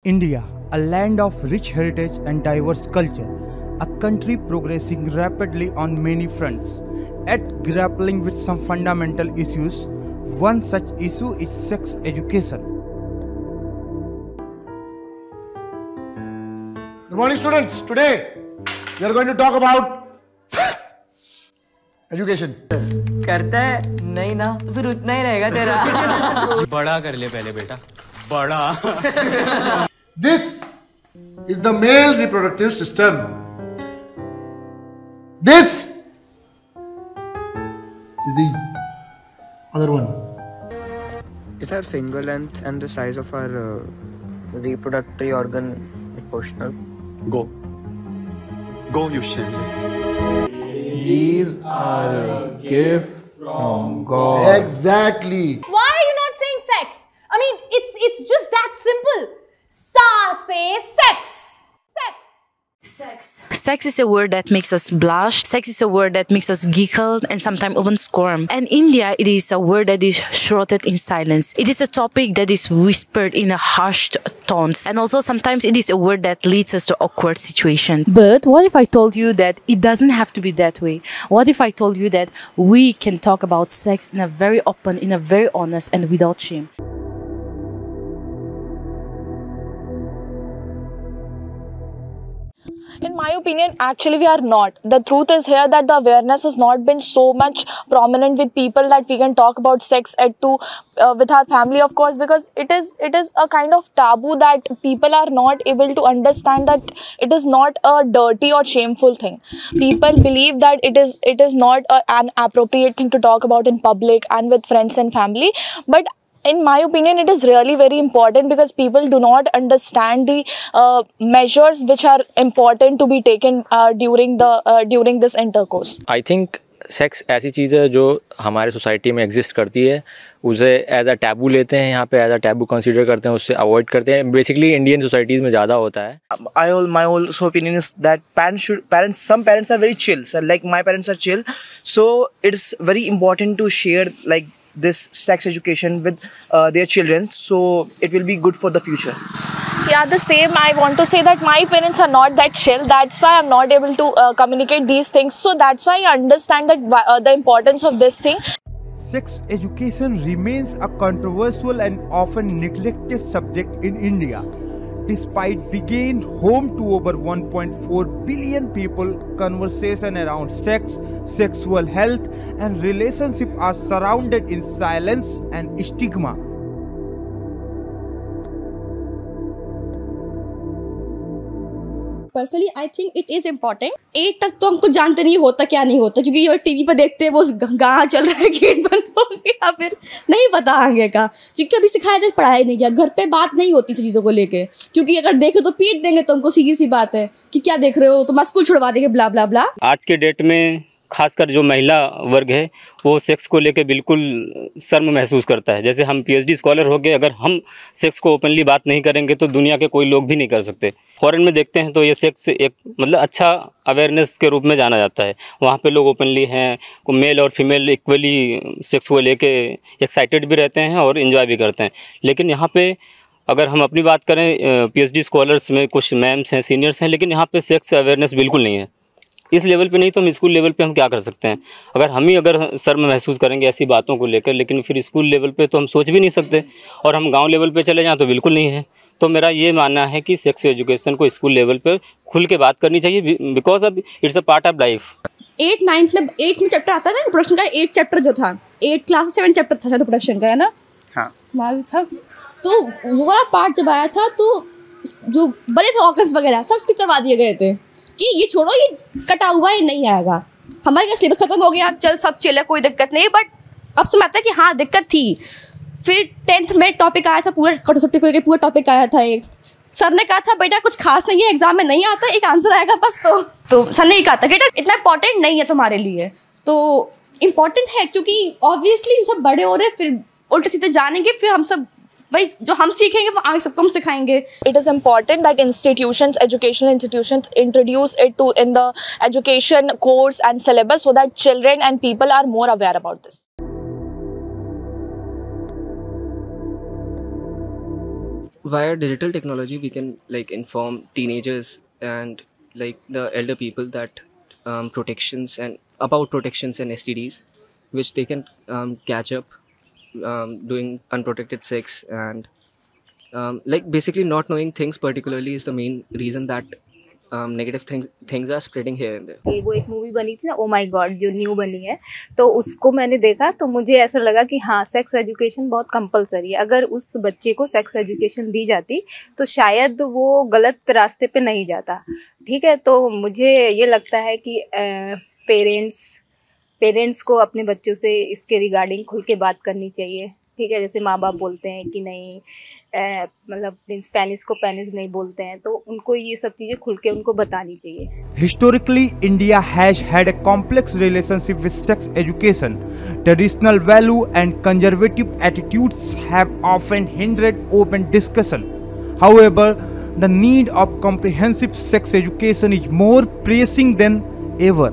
India, a land of rich heritage and diverse culture, a country progressing rapidly on many fronts, yet grappling with some fundamental issues. One such issue is sex education. Good morning, students. Today we are going to talk about education. करता है नहीं ना तो फिर उतना ही रहेगा तेरा बड़ा कर ले पहले बेटा बड़ा This is the male reproductive system. This is the other one. Is our finger length and the size of our reproductive organ proportional? Go you shameless. These are a gift from God. Exactly. Why are you not saying sex? I mean, it's just that simple. Sa say sex. Sex is a word that makes us blush. Sex is a word that makes us giggle and sometimes even squirm. And in India, it is a word that is shrouded in silence. It is a topic that is whispered in a hushed tones. And also sometimes it is a word that leads us to awkward situations. But what if I told you that it doesn't have to be that way? What if I told you that we can talk about sex in a very open, in a very honest and without shame? In my opinion, actually we are not. The truth is here that the awareness has not been so much prominent with people that we can talk about sex ed with our family, of course, because it is a kind of taboo that people are not able to understand that it is not a dirty or shameful thing. People believe that it is not an appropriate thing to talk about in public and with friends and family, but in my opinion, it is really very important because people do not understand the measures which are important to be taken during this intercourse. I think sex ऐसी चीज़ है जो हमारे society में exist करती है, उसे as a taboo लेते हैं, यहाँ पे एज अ टैबू कंसीडर करते हैं, उससे अवॉइड करते हैं. बेसिकली इंडियन सोसाइटीज़ में ज़्यादा होता है. My also opinion is that some parents are very chill. So like my parents are chill, so it's very important to share like this sex education with their children, so it will be good for the future. Yeah, the same. I want to say that my parents are not that chill. That's why I'm not able to communicate these things. So that's why I understand that the importance of this thing. Sex education remains a controversial and often neglected subject in India. Despite being home to over 1.4 billion people, conversation around sex, sexual health and relationship are surrounded in silence and stigma. Personally, I think it is important. 8 तक तो हमको जानते नहीं होता क्या नहीं होता, क्योंकि ये टीवी पर देखते हैं वो गाँव चल रहा है, गेट बंद हो गया, फिर नहीं पता आगे का, क्योंकि अभी सिखाया नहीं, पढ़ाया नहीं गया, घर पे बात नहीं होती चीज़ों को लेके, क्योंकि अगर देखे तो पीट देंगे तो हमको सीधी सी बात है कि क्या देख रहे हो, तो स्कूल छुड़वा देंगे, ब्ला ब्ला ब्ला. आज के डेट में खासकर जो महिला वर्ग है वो सेक्स को लेके बिल्कुल शर्म महसूस करता है. जैसे हम पीएचडी स्कॉलर हो गए, अगर हम सेक्स को ओपनली बात नहीं करेंगे तो दुनिया के कोई लोग भी नहीं कर सकते. फॉरेन में देखते हैं तो ये सेक्स एक मतलब अच्छा अवेयरनेस के रूप में जाना जाता है. वहाँ पे लोग ओपनली हैं, मेल और फीमेल इक्वली सेक्स को लेके एक्साइटेड भी रहते हैं और इन्जॉय भी करते हैं. लेकिन यहाँ पे अगर हम अपनी बात करें, पीएचडी स्कॉलर्स में कुछ मैम्स हैं, सीनियर्स हैं, लेकिन यहाँ पे सेक्स अवेयरनेस बिल्कुल नहीं है. इस लेवल पे नहीं तो हम स्कूल लेवल पे हम क्या कर सकते हैं? अगर शर्म महसूस करेंगे ऐसी बातों को लेकर, लेकिन फिर स्कूल लेवल पे तो हम सोच भी नहीं सकते, और हम गांव लेवल पे चले जाएं तो बिल्कुल नहीं है. तो मेरा ये मानना है कि सेक्स एजुकेशन को स्कूल लेवल पे खुल के बात करनी चाहिए, बिकॉज अब it's a part of life. 8 में चैप्टर आता है ना रिप्रोडक्शन का, 8 चैप्टर जो था, 8 क्लास 7 चैप्टर था रिप्रोडक्शन का, है ना? हाँ, हमारा था. तो वो वाला पार्ट जब आया था तो जो बड़े थे ऑर्गन्स वगैरह सब स्किप करवा दिए गए थे कि ये छोड़ो, ये कटा हुआ ये नहीं आएगा. हमारे यहाँ सिलेबस खत्म हो गया, चल सब चिल है, कोई दिक्कत नहीं. बट अब समझ आता है कि हाँ दिक्कत थी. फिर 10th में टॉपिक आया था, पूरा कॉन्सेप्ट को पूरा टॉपिक आया था. एक सर ने कहा था बेटा कुछ खास नहीं है, एग्जाम में नहीं आता, एक आंसर आएगा बस. तो सर ने ही कहा था बेटा इतना इंपॉर्टेंट नहीं है तुम्हारे लिए. तो इम्पॉर्टेंट है क्योंकि ऑब्वियसली सब बड़े हो रहे, फिर उल्टे सीधे जानेंगे, फिर हम सब भाई जो हम सीखेंगे वो आगे सबको हम सिखाएंगे. It is important that educational institutions introduce it in the education course and syllabus so that children and people are more aware about this. via digital technology we can like inform teenagers and like the elder people that protections and STDs which they can catch up doing unprotected sex and like basically not knowing things particularly is the main reason that negative things are spreading here and there. वो एक movie बनी थी ना, oh my God, जो new बनी है, तो उसको मैंने देखा तो मुझे ऐसा लगा कि हाँ, सेक्स एजुकेशन बहुत कंपलसरी है। अगर उस बच्चे को सेक्स एजुकेशन दी जाती तो शायद वो गलत रास्ते पे नहीं जाता। ठीक है, तो मुझे ये लगता है कि पेरेंट्स को अपने बच्चों से इसके रिगार्डिंग खुल के बात करनी चाहिए। ठीक है, जैसे माँ बाप बोलते हैं कि नहीं मतलब स्पेनिश को पेनिस नहीं बोलते हैं, तो उनको ये सब चीज़ें खुल के उनको बतानी चाहिए। Historically, India has had a complex relationship with sex education. Traditional value and conservative attitudes have often hindered open discussion. However, the need of comprehensive sex education is more pressing than ever.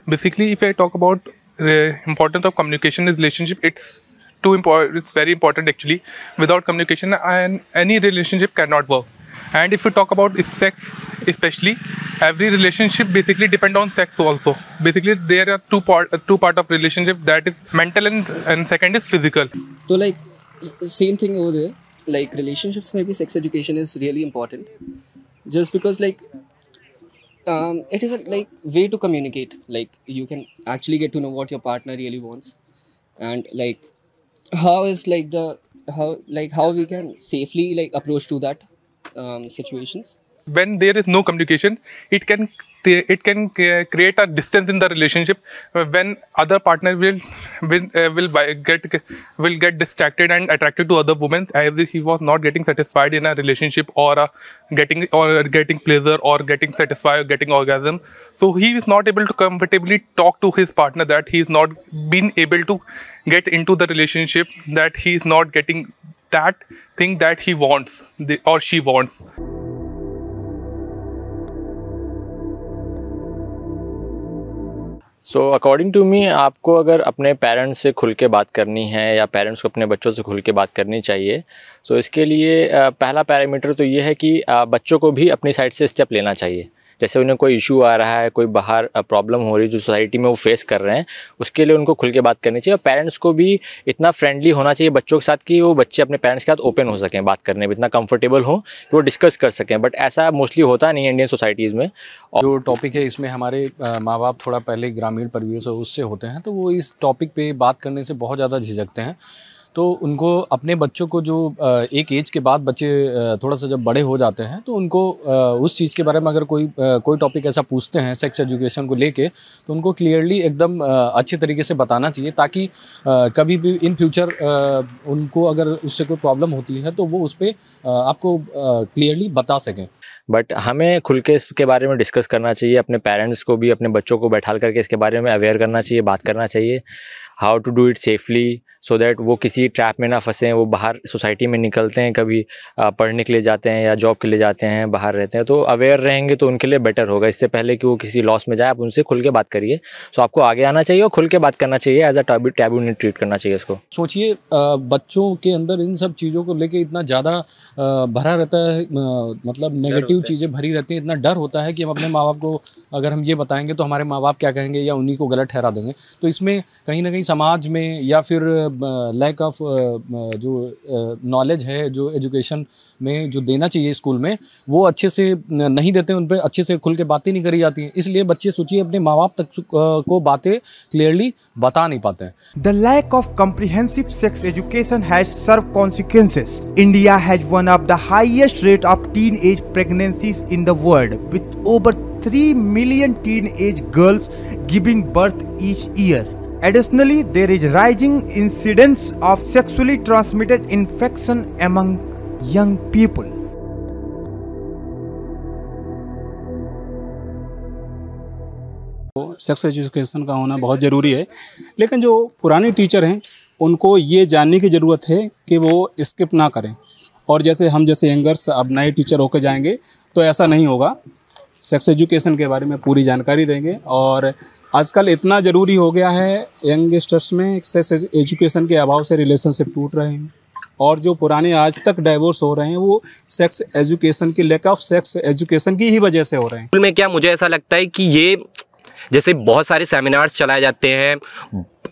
Basically, if I talk about the importance of communication in relationship, it's very important actually. Without communication, and any relationship cannot work. And if we talk about sex especially, every relationship basically depend on sex also. Basically, there are two part of relationship, that is mental and second is physical. So like same thing over there, like relationships maybe sex education is really important just because like it is a like way to communicate. Like you can actually get to know what your partner really wants, and like how we can safely like approach to that situations. When there is no communication, it can create a distance in the relationship when other partner will get distracted and attracted to other women, as if he was not getting satisfied in a relationship or getting pleasure or getting satisfied or getting orgasm. So he is not able to comfortably talk to his partner, that he is not been able to get into the relationship, that he is not getting that thing that he wants or she wants. So according to me, आपको अगर अपने parents से खुल के बात करनी है या पेरेंट्स को अपने बच्चों से खुल के बात करनी चाहिए, तो इसके लिए पहला पैरामीटर तो ये है कि बच्चों को भी अपनी साइड से स्टेप लेना चाहिए। जैसे उन्हें कोई इशू आ रहा है, कोई बाहर प्रॉब्लम हो रही है जो सोसाइटी में वो फेस कर रहे हैं, उसके लिए उनको खुल के बात करनी चाहिए। और पेरेंट्स को भी इतना फ्रेंडली होना चाहिए बच्चों के साथ कि वो बच्चे अपने पेरेंट्स के साथ ओपन हो सकें, बात करने में इतना कंफर्टेबल हो कि वो डिस्कस कर सकें। बट ऐसा मोस्टली होता नहीं है इंडियन सोसाइटीज़ में। और जो टॉपिक है इसमें हमारे माँ बाप थोड़ा पहले ग्रामीण परिवेश उससे होते हैं, तो वो इस टॉपिक पे बात करने से बहुत ज़्यादा झिझकते हैं। तो उनको अपने बच्चों को जो एक एज के बाद बच्चे थोड़ा सा जब बड़े हो जाते हैं, तो उनको उस चीज़ के बारे में अगर कोई टॉपिक ऐसा पूछते हैं सेक्स एजुकेशन को लेके, तो उनको क्लियरली एकदम अच्छे तरीके से बताना चाहिए, ताकि कभी भी इन फ्यूचर उनको अगर उससे कोई प्रॉब्लम होती है तो वो उस पर आपको क्लियरली बता सकें। बट हमें खुल के इसके बारे में डिस्कस करना चाहिए, अपने पेरेंट्स को भी अपने बच्चों को बैठा करके इसके बारे में अवेयर करना चाहिए, बात करना चाहिए, how to do it safely, so that वो किसी ट्रैप में ना फंसें। वो बाहर सोसाइटी में निकलते हैं, कभी पढ़ने के लिए जाते हैं या जॉब के लिए जाते हैं, बाहर रहते हैं, तो अवेयर रहेंगे तो उनके लिए बेटर होगा। इससे पहले कि वो किसी लॉस में जाए, आप उनसे खुल के बात करिए। सो आपको आगे आना चाहिए और खुल के बात करना चाहिए, एज अ टैबू नहीं ट्रीट करना चाहिए इसको। सोचिए बच्चों के अंदर इन सब चीज़ों को लेके इतना ज़्यादा भरा रहता है, मतलब नेगेटिव चीज़ें भरी रहती हैं, इतना डर होता है कि हम अपने माँ बाप को अगर हम ये बताएंगे तो हमारे माँ बाप क्या कहेंगे या उन्हीं को गलत ठहरा देंगे। तो इसमें कहीं ना कहीं समाज में या फिर लैक ऑफ जो नॉलेज है, जो एजुकेशन में जो देना चाहिए स्कूल में, वो अच्छे से नहीं देते, उन पर अच्छे से खुल के बातें नहीं करी जाती हैं। इसलिए बच्चे सोचिए अपने माँ बाप तक को बातें क्लियरली बता नहीं पाते हैं। The lack of comprehensive sex education has served consequences. India has one of the highest rate of teenage pregnancies in the world, with over 3 million teenage girls giving birth each year. Additionally, there is rising incidence of sexually transmitted infection among young people. Sex education का होना बहुत ज़रूरी है, लेकिन जो पुराने teacher हैं उनको ये जानने की ज़रूरत है कि वो स्किप ना करें। और जैसे हम जैसे यंगर्स अब नए टीचर होकर जाएंगे तो ऐसा नहीं होगा। सेक्स एजुकेशन के बारे में पूरी जानकारी देंगे। और आजकल इतना ज़रूरी हो गया है यंगस्टर्स में, सेक्स एजुकेशन के अभाव से रिलेशनशिप टूट रहे हैं और जो पुराने आज तक डाइवोर्स हो रहे हैं वो सेक्स एजुकेशन की, लैक ऑफ सेक्स एजुकेशन की ही वजह से हो रहे हैं। स्कूल में क्या मुझे ऐसा लगता है कि ये जैसे बहुत सारे सेमिनार्स चलाए जाते हैं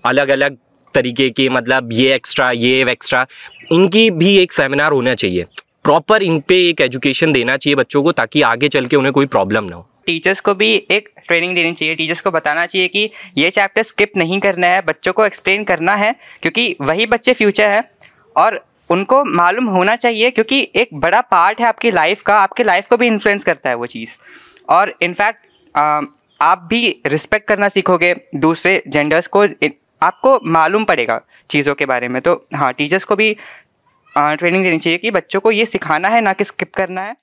अलग अलग तरीके के, मतलब ये एक्स्ट्रा ये एक्स्ट्रा, इनकी भी एक सेमिनार होना चाहिए, प्रॉपर इन पे एक एजुकेशन देना चाहिए बच्चों को, ताकि आगे चल के उन्हें कोई प्रॉब्लम ना हो। टीचर्स को भी एक ट्रेनिंग देनी चाहिए, टीचर्स को बताना चाहिए कि ये चैप्टर स्किप नहीं करना है, बच्चों को एक्सप्लेन करना है, क्योंकि वही बच्चे फ्यूचर है और उनको मालूम होना चाहिए, क्योंकि एक बड़ा पार्ट है आपकी लाइफ का, आपके लाइफ को भी इन्फ्लुएंस करता है वो चीज़। और इनफैक्ट आप भी रिस्पेक्ट करना सीखोगे दूसरे जेंडर्स को, आपको मालूम पड़ेगा चीज़ों के बारे में। तो हाँ, टीचर्स को भी ट्रेनिंग देनी चाहिए कि बच्चों को ये सिखाना है, ना कि स्किप करना है।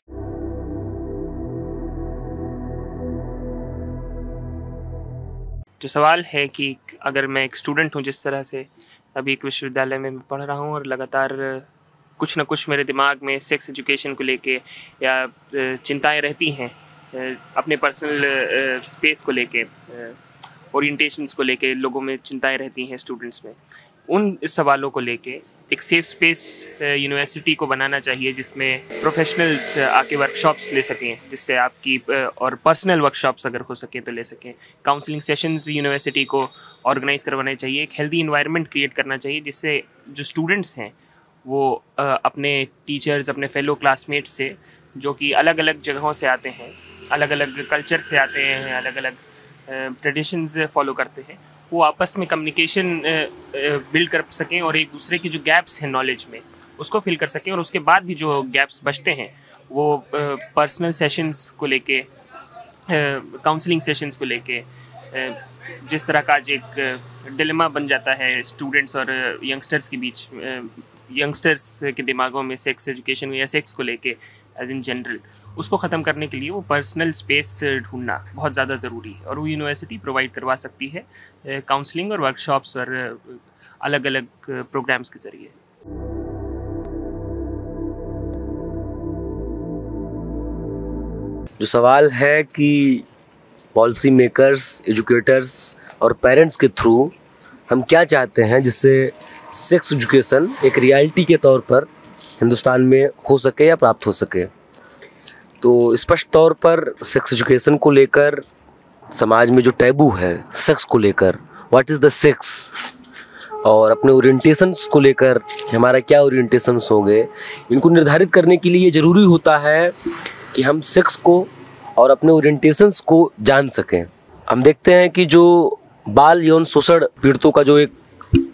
जो सवाल है कि अगर मैं एक स्टूडेंट हूँ, जिस तरह से अभी एक विश्वविद्यालय में पढ़ रहा हूँ और लगातार कुछ ना कुछ मेरे दिमाग में सेक्स एजुकेशन को लेके या चिंताएं रहती हैं, अपने पर्सनल स्पेस को लेके, ओरिएंटेशंस को लेके लोगों में चिंताएं रहती हैं स्टूडेंट्स में। उन सवालों को लेके एक सेफ स्पेस यूनिवर्सिटी को बनाना चाहिए, जिसमें प्रोफेशनल्स आके वर्कशॉप्स ले सकें, जिससे आपकी और पर्सनल वर्कशॉप्स अगर हो सके तो ले सकें। काउंसलिंग सेशंस यूनिवर्सिटी को ऑर्गेनाइज करवाने चाहिए, एक हेल्दी इन्वायरमेंट क्रिएट करना चाहिए, जिससे जो स्टूडेंट्स हैं वो अपने टीचर्स, अपने फेलो क्लासमेट्स से, जो कि अलग अलग जगहों से आते हैं, अलग अलग कल्चर से आते हैं, अलग अलग ट्रेडिशंस फॉलो करते हैं, वो आपस में कम्युनिकेशन बिल्ड कर सकें और एक दूसरे की जो गैप्स हैं नॉलेज में उसको फिल कर सकें। और उसके बाद भी जो गैप्स बचते हैं वो पर्सनल सेशंस को लेके, काउंसलिंग सेशंस को लेके, जिस तरह का आज एक डिलेमा बन जाता है स्टूडेंट्स और यंगस्टर्स के बीच, यंगस्टर्स के दिमागों में सेक्स एजुकेशन या सेक्स को लेके एज इन जनरल, उसको ख़त्म करने के लिए वो पर्सनल स्पेस ढूंढना बहुत ज़्यादा ज़रूरी है। और वो यूनिवर्सिटी प्रोवाइड करवा सकती है काउंसलिंग और वर्कशॉप्स और अलग अलग प्रोग्राम्स के ज़रिए। जो सवाल है कि पॉलिसी मेकर्स, एजुकेटर्स और पेरेंट्स के थ्रू हम क्या चाहते हैं जिससे सेक्स एजुकेशन एक रियलिटी के तौर पर हिंदुस्तान में हो सके या प्राप्त हो सके, तो स्पष्ट तौर पर सेक्स एजुकेशन को लेकर समाज में जो टैबू है सेक्स को लेकर, व्हाट इज़ द सेक्स, और अपने ओरिएंटेशंस को लेकर कि हमारा क्या ओरिएंटेशंस होंगे, इनको निर्धारित करने के लिए ये ज़रूरी होता है कि हम सेक्स को और अपने ओरिएंटेशंस को जान सकें। हम देखते हैं कि जो बाल यौन शोषण पीड़ितों का जो एक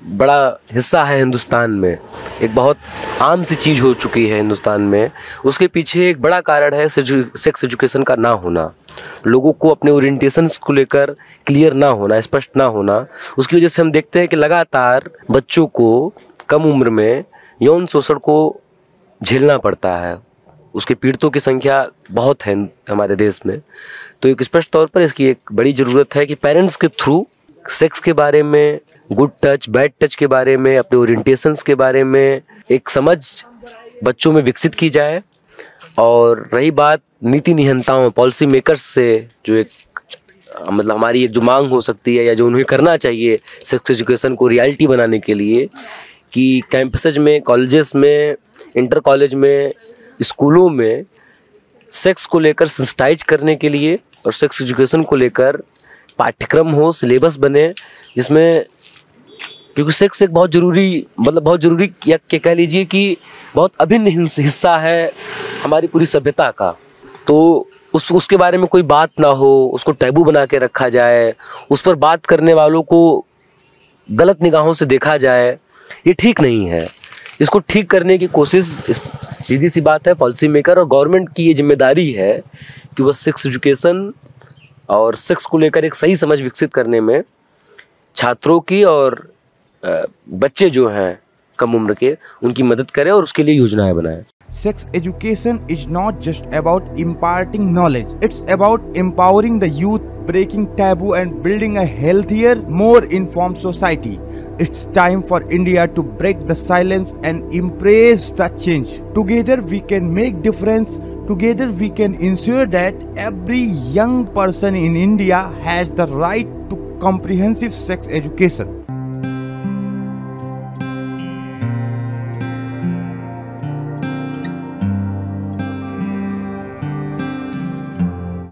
बड़ा हिस्सा है हिंदुस्तान में, एक बहुत आम सी चीज़ हो चुकी है हिंदुस्तान में, उसके पीछे एक बड़ा कारण है सेक्स एजुकेशन का ना होना, लोगों को अपने ओरिएंटेशंस को लेकर क्लियर ना होना, स्पष्ट ना होना। उसकी वजह से हम देखते हैं कि लगातार बच्चों को कम उम्र में यौन शोषण को झेलना पड़ता है, उसके पीड़ितों की संख्या बहुत है हमारे देश में। तो एक स्पष्ट तौर पर इसकी एक बड़ी ज़रूरत है कि पेरेंट्स के थ्रू सेक्स के बारे में, गुड टच बैड टच के बारे में, अपने ओरिएंटेशंस के बारे में एक समझ बच्चों में विकसित की जाए। और रही बात नीति नियंताओं, पॉलिसी मेकर्स से जो एक मतलब हमारी एक जो मांग हो सकती है या जो उन्हें करना चाहिए सेक्स एजुकेशन को रियलिटी बनाने के लिए, कि कैंपसेज में, कॉलेजेस में, इंटर कॉलेज में, स्कूलों में सेक्स को लेकर सेंसिटाइज करने के लिए और सेक्स एजुकेशन को लेकर पाठ्यक्रम हो, सिलेबस बने, जिसमें, क्योंकि सेक्स एक बहुत ज़रूरी, मतलब बहुत ज़रूरी या कह लीजिए कि बहुत अभिन्न हिस्सा है हमारी पूरी सभ्यता का। तो उसके बारे में कोई बात ना हो, उसको टैबू बना के रखा जाए, उस पर बात करने वालों को गलत निगाहों से देखा जाए, ये ठीक नहीं है। इसको ठीक करने की कोशिश, सीधी सी बात है, पॉलिसी मेकर और गवर्नमेंट की ये जिम्मेदारी है कि वह सेक्स एजुकेशन और सेक्स को लेकर एक सही समझ विकसित करने में छात्रों की और बच्चे जो हैं कम उम्र के, उनकी मदद करें और उसके लिए योजनाएं बनाएं। Sex education is not just about imparting knowledge, it's about empowering the youth, breaking taboo and building a healthier, more informed society. It's time for India to break the silence and embrace the change. Together we can make difference. Together we can ensure that every young person in India has the right to comprehensive sex education.